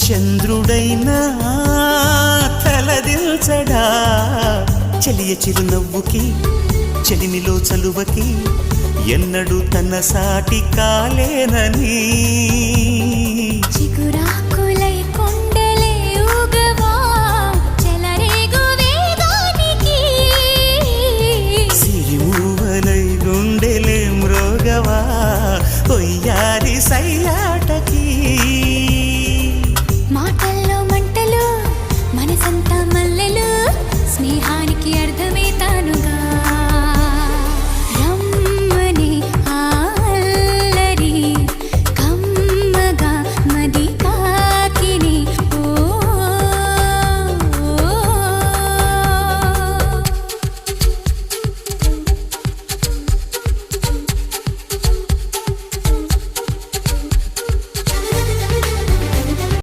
చంద్రుడైనా తలదిల్చడా చెలియ చిరునవ్వుకి చెలిమిలో చలువకి ఎన్నడూ తన సాటి కాలేనని చిగురా